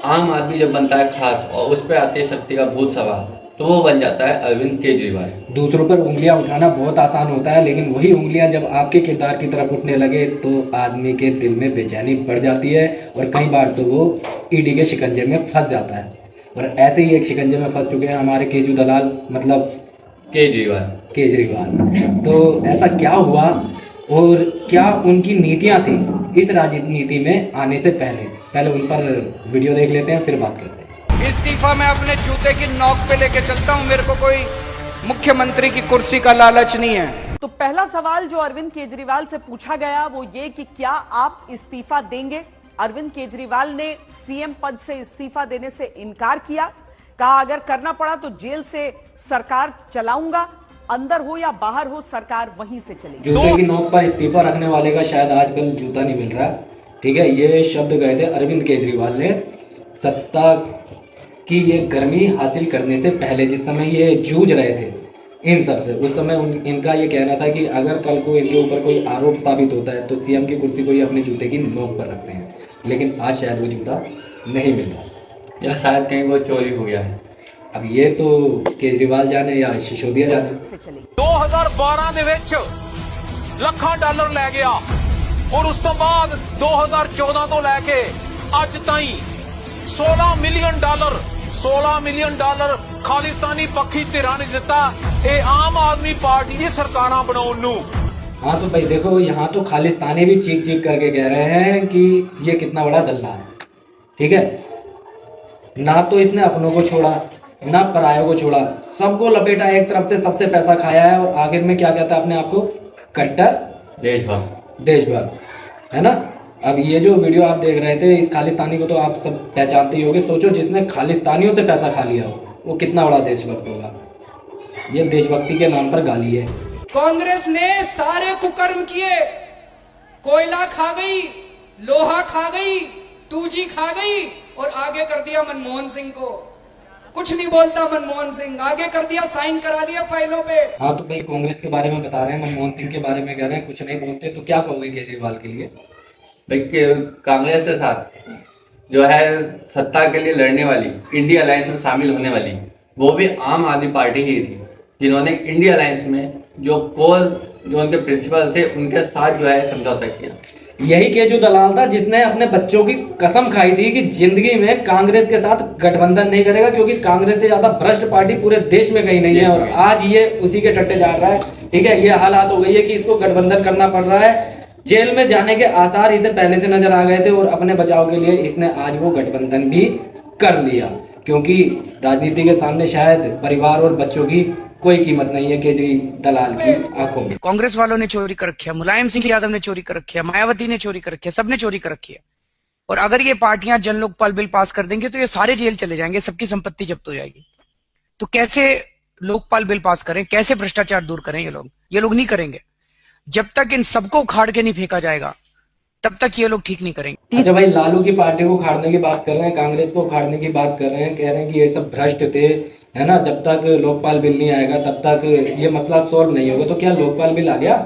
आम आदमी जब बनता है खास और उस पर आती है शक्ति का भूत सवार, तो वो बन जाता है अरविंद केजरीवाल। दूसरों पर उंगलियां उठाना बहुत आसान होता है, लेकिन वही उंगलियां जब आपके किरदार की तरफ उठने लगे तो आदमी के दिल में बेचैनी बढ़ जाती है और कई बार तो वो ईडी के शिकंजे में फंस जाता है। और ऐसे ही एक शिकंजे में फंस चुके हैं हमारे केजू दलाल, मतलब केजरीवाल। तो ऐसा क्या हुआ और क्या उनकी नीतियां थी इस राजनीति में आने से पहले उन पर वीडियो देख लेते हैं, फिर बात करते हैं। इस्तीफा मैं अपने जूते की नोक पे लेके चलता हूं, मेरे को कोई मुख्यमंत्री की कुर्सी का लालच नहीं है। तो पहला सवाल जो अरविंद केजरीवाल से पूछा गया वो ये कि क्या आप इस्तीफा देंगे। अरविंद केजरीवाल ने सीएम पद से इस्तीफा देने से इनकार किया, कहा अगर करना पड़ा तो जेल से सरकार चलाऊंगा, अंदर हो या बाहर हो सरकार वहीं से चलेगी। जूते की नोक पर इस्तीफा रखने वाले का शायद आजकल जूता नहीं मिल रहा। ठीक है, ये शब्द गए थे अरविंद केजरीवाल ने सत्ता की ये गर्मी हासिल करने से पहले, जिस समय ये जूझ रहे थे इन सब से, उस समय इनका ये कहना था कि अगर कल को इनके ऊपर कोई आरोप साबित होता है तो सीएम की कुर्सी को ये अपने जूते की नोक पर रखते हैं। लेकिन आज शायद वो जूता नहीं मिल रहा, या शायद कहीं वो चोरी हो गया है। अब ये तो केजरीवाल जाने या सिसोदिया जाने। 2012 ਦੇ ਵਿੱਚ ਲੱਖਾਂ ਡਾਲਰ ਲੈ ਗਿਆ ਔਰ ਉਸ ਤੋਂ ਬਾਅਦ 2014 ਤੋਂ ਲੈ ਕੇ ਅੱਜ ਤਾਈਂ 16 ਮਿਲੀਅਨ ਡਾਲਰ ਖਾਲਿਸਤਾਨੀ ਪੱਖੀ ਧਿਰਾਂ ਨੇ ਦਿੱਤਾ। ਇਹ ਆਮ ਆਦਮੀ ਪਾਰਟੀ ਦੀ ਸਰਕਾਰਾਂ ਬਣਾਉਣ ਨੂੰ। हाँ तो भाई देखो, यहाँ तो खालिस्तानी भी चीख चीख करके कह रहे हैं कि ये कितना बड़ा दल्ला है। ठीक है, ना तो इसने अपनों को छोड़ा ना परायों को छोड़ा, सबको लपेटा एक तरफ से, सबसे पैसा खाया है और आखिर में क्या कहता है अपने आप को, कट्टर देशभक्त, है ना। अब ये जो वीडियो आप देख रहे थे, इस खालिस्तानी को तो आप सब पहचानते ही होंगे। सोचो जिसने खालिस्तानियों से पैसा खा लिया हो वो कितना बड़ा देशभक्त होगा। ये देशभक्ति के नाम पर गाली है। कांग्रेस ने सारे कुकर्म किए, कोयला खा गई, लोहा खा गई, 2G खा गई और आगे कर दिया मनमोहन सिंह को। कुछ नहीं बोलता मनमोहन सिंह, आगे कर दिया, साइन करा लिया फाइलों पे। हाँ तो भाई कांग्रेस के बारे में बता रहे हैं, मनमोहन सिंह के बारे में कह रहे हैं, कुछ नहीं बोलते, तो क्या कहोगे केजरीवाल के लिए? भाई कांग्रेस के साथ जो है सत्ता के लिए लड़ने वाली, इंडिया अलायंस में शामिल होने वाली, वो भी आम आदमी पार्टी ही थी, जिन्होंने इंडिया अलायंस में जो उनके प्रिंसिपल थे उनके साथ जो है समझौता किया। यही केजू दलाल था जिसने अपने बच्चों की कसम खाई थी कि जिंदगी में कांग्रेस के साथ गठबंधन नहीं करेगा, क्योंकि कांग्रेस से ज्यादा भ्रष्ट पार्टी पूरे देश में कहीं नहीं है। और आज ये उसी के टट्टे जा रहा है। ठीक है, ये हालात हो गई है कि इसको गठबंधन करना पड़ रहा है। जेल में जाने के आसार इसे पहले से नजर आ गए थे और अपने बचाव के लिए इसने आज वो गठबंधन भी कर लिया, क्योंकि राजनीति के सामने शायद परिवार और बच्चों की कोई कीमत नहीं है केजरी दलाल की आंखों में। कांग्रेस वालों ने चोरी कर रखी है, मुलायम सिंह यादव ने चोरी कर रखी है, मायावती ने चोरी कर रखी है, सबने चोरी कर रखी है। और अगर ये पार्टियां जन लोकपाल बिल पास कर देंगे तो ये सारे जेल चले जाएंगे, सबकी संपत्ति जब्त हो जाएगी। तो कैसे लोकपाल बिल पास करें, कैसे भ्रष्टाचार दूर करें? ये लोग नहीं करेंगे। जब तक इन सबको उखाड़ के नहीं फेंका जाएगा तब तक ये लोग ठीक नहीं करेंगे। अच्छा भाई, लालू की पार्टी को उखाड़ने की बात कर रहे हैं, कांग्रेस को उखाड़ने की बात कर रहे हैं, कह रहे हैं कि ये सब भ्रष्ट थे, है ना। जब तक लोकपाल बिल नहीं आएगा तब तक ये मसला सॉल्व नहीं होगा। तो क्या लोकपाल बिल आ गया?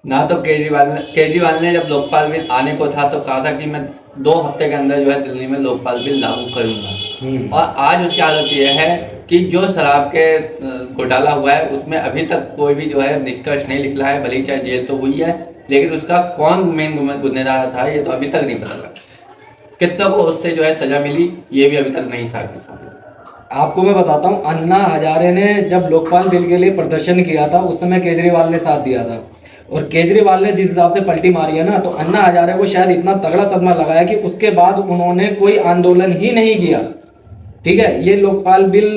ना तो केजरीवाल ने जब लोकपाल बिल आने को था तो कहा था कि मैं 2 हफ्ते के अंदर जो है दिल्ली में लोकपाल बिल लागू करूंगा। और आज उसकी हालत ये है कि जो शराब के घोटाला हुआ है उसमें अभी तक कोई भी जो है निष्कर्ष नहीं निकला है। भले ही चाहे जेल तो हुई है, लेकिन उसका कौन मेन गुनहगार था ये तो अभी तक नहीं पता लगा। कितनों को उससे जो है सजा मिली ये भी अभी तक नहीं साबित हुआ। आपको मैं बताता हूँ, अन्ना हजारे ने जब लोकपाल बिल के लिए प्रदर्शन किया था उस समय केजरीवाल ने साथ दिया था। और केजरीवाल ने जिस हिसाब से पलटी मारी है ना, तो अन्ना हजारे को शायद इतना तगड़ा सदमा लगाया कि उसके बाद उन्होंने कोई आंदोलन ही नहीं किया। ठीक है, ये लोकपाल बिल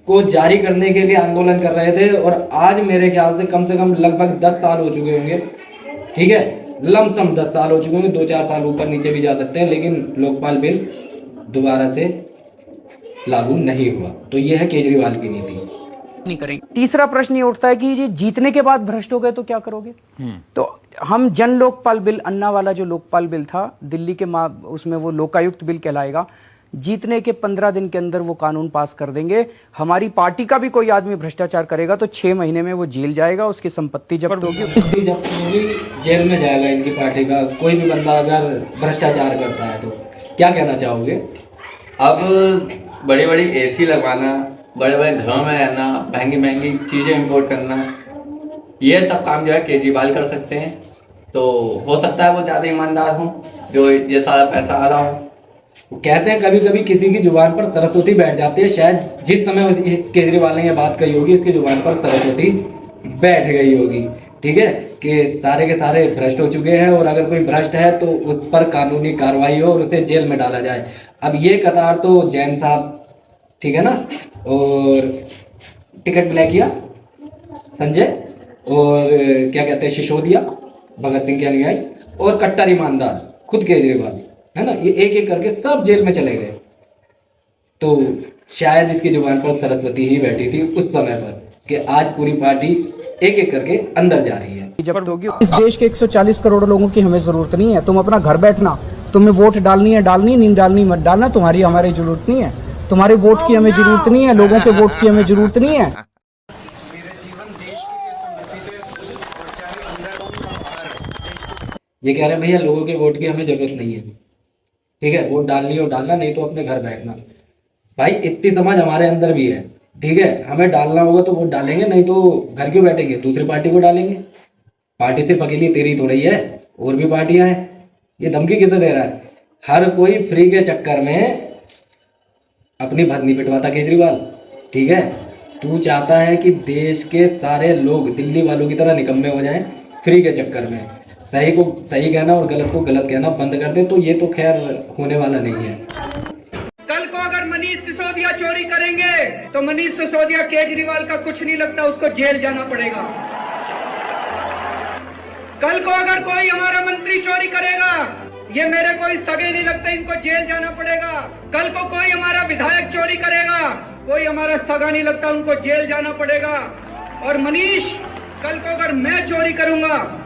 को जारी करने के लिए आंदोलन कर रहे थे और आज मेरे ख्याल से कम लगभग 10 साल हो चुके होंगे। ठीक है, लमसम 10 साल हो चुके होंगे, 2-4 साल ऊपर नीचे भी जा सकते हैं, लेकिन लोकपाल बिल दोबारा से लागू नहीं हुआ। तो यह है केजरीवाल की नीति। नहीं करेंगे। तीसरा प्रश्न ये उठता है कि ये जीतने के बाद भ्रष्ट हो गए तो क्या करोगे? तो हम जन लोकपाल बिल, अन्ना वाला जो लोकपाल बिल था दिल्ली के उसमें वो लोकायुक्त बिल कहलाएगा, जीतने के 15 दिन के अंदर वो कानून पास कर देंगे। हमारी पार्टी का भी कोई आदमी भ्रष्टाचार करेगा तो 6 महीने में वो जेल जाएगा, उसकी संपत्ति जब्त होगी, जेल में जाएगा इनकी पार्टी का कोई भी बंदा अगर भ्रष्टाचार करता है। तो क्या कहना चाहोगे? अब बड़ी बड़ी एसी लगवाना, बड़े बड़े घरों में रहना, महंगी महंगी चीज़ें इंपोर्ट करना, ये सब काम जो है केजरीवाल कर सकते हैं। तो हो सकता है वो ज़्यादा ईमानदार हों, जो ये सारा पैसा आ रहा हो। कहते हैं कभी कभी किसी की जुबान पर सरस्वती बैठ जाती है, शायद जिस समय इस केजरीवाल ने ये बात कही होगी इसकी जुबान पर सरस्वती बैठ गई होगी। ठीक है, कि सारे के सारे भ्रष्ट हो चुके हैं और अगर कोई भ्रष्ट है तो उस पर कानूनी कार्रवाई हो और उसे जेल में डाला जाए। अब ये कतार तो जैन साहब, ठीक है ना, और टिकट ब्लैक किया संजय, और क्या कहते हैं सिसोदिया, भगत सिंह के अनुयायी, और कट्टर ईमानदार खुद केजरीवाल, है ना, ये एक एक करके सब जेल में चले गए। तो शायद इसकी जुबान पर सरस्वती ही बैठी थी उस समय पर कि आज पूरी पार्टी एक एक करके अंदर जा रही है। जब्त होगी। इस देश के 140 करोड़ लोगों की हमें जरूरत नहीं है। तुम अपना घर बैठना, तुम्हें वोट डालनी है डालनी, नहीं डालनी मत डालना, तुम्हारी हमारी जरूरत नहीं है। तुम्हारे वोट की हमें जरूरत नहीं है, लोगों के वोट की हमें जरूरत नहीं है। ये कह रहे हैं भैया लोगों के वोट की हमें जरूरत नहीं है, ठीक है, वोट डालनी हो डालना, नहीं तो अपने घर बैठना। भाई इतनी समझ हमारे अंदर भी है, ठीक है, हमें डालना होगा तो वोट डालेंगे, नहीं तो घर क्यों बैठेंगे, दूसरी पार्टी को डालेंगे। पार्टी सिर्फ अकेली तेरी थोड़ी है, और भी पार्टियां हैं। ये धमकी किसे दे रहा है? हर कोई फ्री के चक्कर में अपनी भद नहीं पिटवाता केजरीवाल, ठीक है। तू चाहता है कि देश के सारे लोग दिल्ली वालों की तरह निकम्मे हो जाएं फ्री के चक्कर में, सही को सही कहना और गलत को गलत कहना बंद कर दे, तो ये तो खैर होने वाला नहीं है। कल को अगर मनीष सिसोदिया चोरी करेंगे तो मनीष सिसोदिया केजरीवाल का कुछ नहीं लगता, उसको जेल जाना पड़ेगा। कल को अगर कोई हमारा मंत्री चोरी करेगा, ये मेरे कोई सगे नहीं लगते, इनको जेल जाना पड़ेगा। कल को कोई हमारा विधायक चोरी करेगा, कोई हमारा सगा नहीं लगता, उनको जेल जाना पड़ेगा। और मनीष, कल को अगर मैं चोरी करूंगा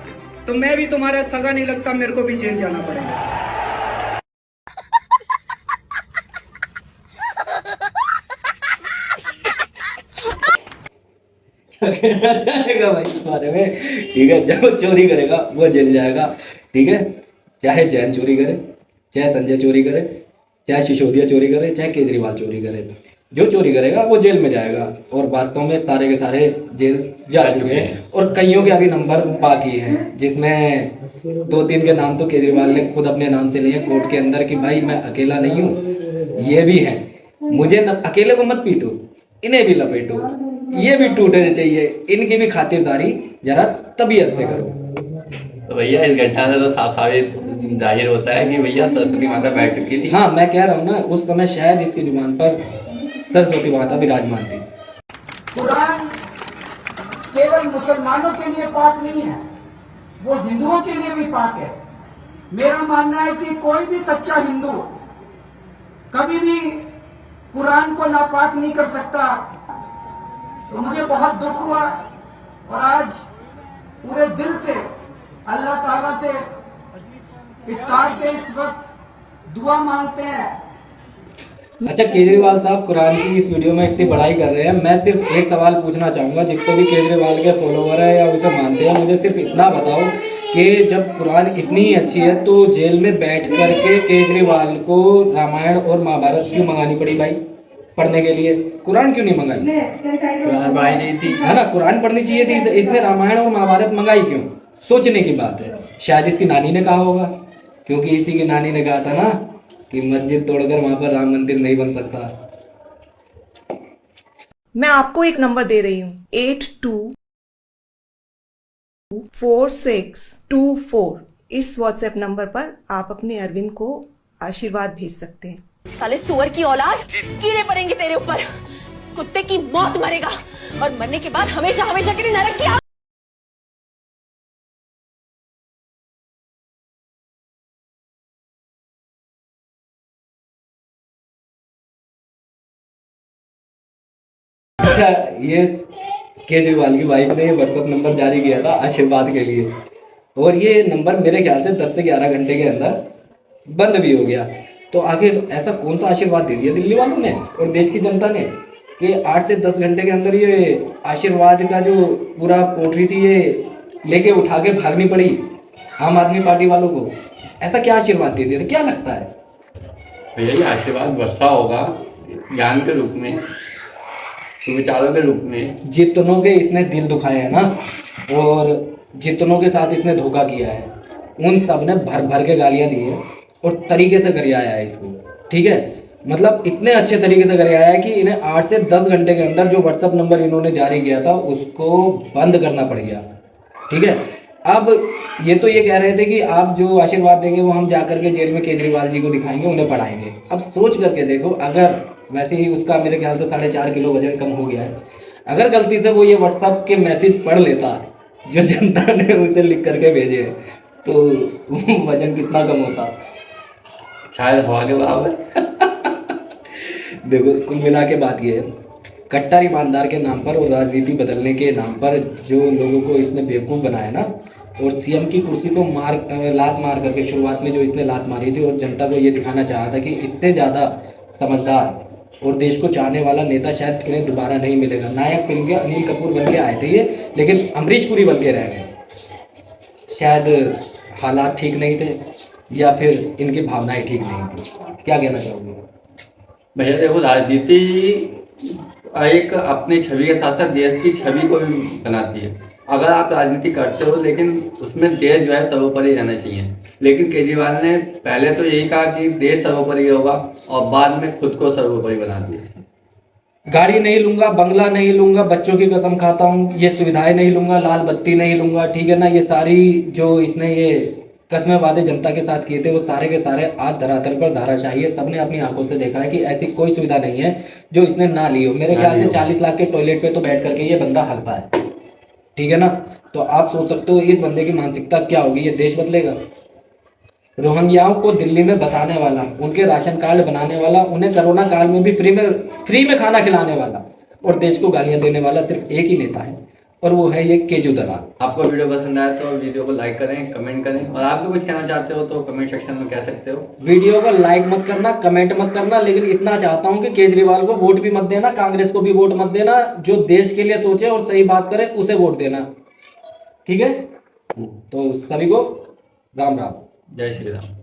तो मैं भी तुम्हारा सगा नहीं लगता, मेरे को भी जेल जाना पड़ेगा। जाएगा भाई इस बारे में, ठीक है, जब वो चोरी करेगा वो जेल जाएगा, ठीक है, चाहे जैन चोरी करे, चाहे संजय चोरी करे, चाहे सिसोदिया चोरी करे, चाहे केजरीवाल चोरी करे, जो चोरी करेगा वो जेल में जाएगा। और वास्तव में सारे के सारे जेल जा चुके हैं और कईयों के अभी नंबर बाकी हैं, जिसमें 2-3 के नाम तो केजरीवाल ने खुद अपने नाम से लिए कोर्ट के अंदर कि भाई मैं अकेला नहीं हूँ, ये भी है, मुझे अकेले को मत पीटो, इन्हें भी लपेटो, ये भी टूटने चाहिए, इनकी भी खातिरदारी जरा तबीयत से करो। तो भैया इस घटना से तो साफ साबित जाहिर होता है कि भैया सरस्वती माता बैठ चुकी थी। हाँ, मैं कह रहा हूँ ना, उस समय शायद इसकी जुबान पर सरस्वती माता विराजमान थी। कुरान केवल मुसलमानों के लिए पाक नहीं है, वो हिंदुओं के लिए भी पाक है। मेरा मानना है कि कोई भी सच्चा हिंदू कभी भी कुरान को नापाक नहीं कर सकता। तो मुझे बहुत दुख हुआ और आज पूरे दिल से अल्लाह ताला से इफ्तार के इस वक्त दुआ मांगते हैं। अच्छा, केजरीवाल साहब कुरान की इस वीडियो में इतनी बड़ाई कर रहे हैं, मैं सिर्फ एक सवाल पूछना चाहूँगा, जितने भी केजरीवाल के फॉलोवर है या उसे मानते हैं, मुझे सिर्फ इतना बताओ कि जब कुरान इतनी अच्छी है तो जेल में बैठ करके केजरीवाल को रामायण और महाभारत क्यों मंगानी पड़ी भाई पढ़ने के लिए? कुरान क्यों नहीं मंगाई? कुरान पढ़ाई नहीं थी, है ना, कुरान पढ़नी चाहिए थी, इसने रामायण और महाभारत मंगाई क्यों? सोचने की बात है। शायद इसकी नानी ने कहा होगा, क्योंकि इसी की नानी ने कहा था ना कि मस्जिद तोड़कर वहां पर राम मंदिर नहीं बन सकता। मैं आपको एक नंबर दे रही हूँ, 824624। इस व्हाट्सएप नंबर पर आप अपने अरविंद को आशीर्वाद भेज सकते हैं। साले सुअर की औलाद, कीड़े पड़ेंगे तेरे ऊपर, कुत्ते की मौत मरेगा और मरने के बाद हमेशा हमेशा के लिए नरक की आग। अच्छा, ये केजरीवाल की वाइफ ने व्हाट्सएप नंबर जारी किया था आशीर्वाद के लिए, और ये नंबर मेरे ख्याल से 10 से 11 घंटे के अंदर बंद भी हो गया। तो आखिर ऐसा कौन सा आशीर्वाद दे दिया दिल्ली वालों ने और देश की जनता ने कि 8 से 10 घंटे के अंदर ये आशीर्वाद का जो पूरा कोठरी थी ये लेके उठा के भागनी पड़ी आम आदमी पार्टी वालों को? ऐसा क्या आशीर्वाद दे दिया था, क्या लगता है? भैया ये आशीर्वाद वर्षा होगा ज्ञान के रूप में, सुविचारों के रूप में। जितनों के इसने दिल दुखाए हैं ना और जितनों के साथ इसने धोखा किया है, उन सब ने भर भर के गालियां दी है और तरीके से गरियाया है इसको। ठीक है, मतलब इतने अच्छे तरीके से गरियाया है कि इन्हें 8 से 10 घंटे के अंदर जो व्हाट्सएप नंबर इन्होंने जारी किया था उसको बंद करना पड़ गया। ठीक है, अब ये तो ये कह रहे थे कि आप जो आशीर्वाद देंगे वो हम जाकर के जेल में केजरीवाल जी को दिखाएंगे, उन्हें पढ़ाएंगे। अब सोच करके देखो, अगर वैसे ही उसका मेरे ख्याल से 4.5 किलो वजन कम हो गया है, अगर गलती से वो ये व्हाट्सएप के मैसेज पढ़ लेता जो जनता ने उसे लिख करके भेजे तो वजन कितना कम होता, शायद हवा के बराबर। देखो कुल मिला के बात ये है, कट्टर ईमानदार के नाम पर और राजनीति बदलने के नाम पर जो लोगों को इसने बेवकूफ़ बनाया ना, और सीएम की कुर्सी को लात मार करके शुरुआत में जो इसने लात मारी थी और जनता को ये दिखाना चाहा था कि इससे ज़्यादा समझदार और देश को चाहने वाला नेता शायद इन्हें दोबारा नहीं मिलेगा। नायक फिल्म के अनिल कपूर बन के आए थे ये, लेकिन अमरीश पुरी बन के रह गए। शायद हालात ठीक नहीं थे या फिर इनकी भावनाएं ठीक नहीं थी। क्या कहना चाहोगे भैया? देखो, राजनीति एक अपनी छवि के साथ साथ देश की छवि को भी बनाती है। अगर आप राजनीति करते हो लेकिन उसमें देश जो है सर्वोपरि रहना चाहिए, लेकिन केजरीवाल ने पहले तो यही कहा कि देश सर्वोपरि होगा और बाद में खुद को सर्वोपरि बना दिया। गाड़ी नहीं लूंगा, बंगला नहीं लूंगा, बच्चों की कसम खाता हूँ, ये सुविधाएं नहीं लूंगा, लाल बत्ती नहीं लूंगा। ठीक है ना, ये सारी जो इसने ये कस्में वादे जनता के साथ किए थे वो सारे के सारे आज धरातल पर धाराशाही है। सबने अपनी आंखों से देखा है कि ऐसी कोई सुविधा नहीं है जो इसने ना ली हो। मेरे ख्याल से 40 लाख के टॉयलेट पे तो बैठ करके ये बंदा हकता है। ठीक है ना, तो आप सोच सकते हो इस बंदे की मानसिकता क्या होगी। ये देश बदलेगा? रोहिंग्याओं को दिल्ली में बसाने वाला, उनके राशन कार्ड बनाने वाला, उन्हें कोरोना काल में भी फ्री में खाना खिलाने वाला और देश को गालियां देने वाला सिर्फ एक ही नेता है और वो है ये केजू दलाल। आपको वीडियो पसंद आया तो वीडियो को लाइक करें, कमेंट करें, और आप भी कुछ कहना चाहते हो तो कमेंट सेक्शन में कह सकते हो। वीडियो को लाइक मत करना, कमेंट मत करना, लेकिन इतना चाहता हूं कि केजरीवाल को वोट भी मत देना, कांग्रेस को भी वोट मत देना। जो देश के लिए सोचे और सही बात करे उसे वोट देना। ठीक है, तो सभी को राम राम, जय श्री राम।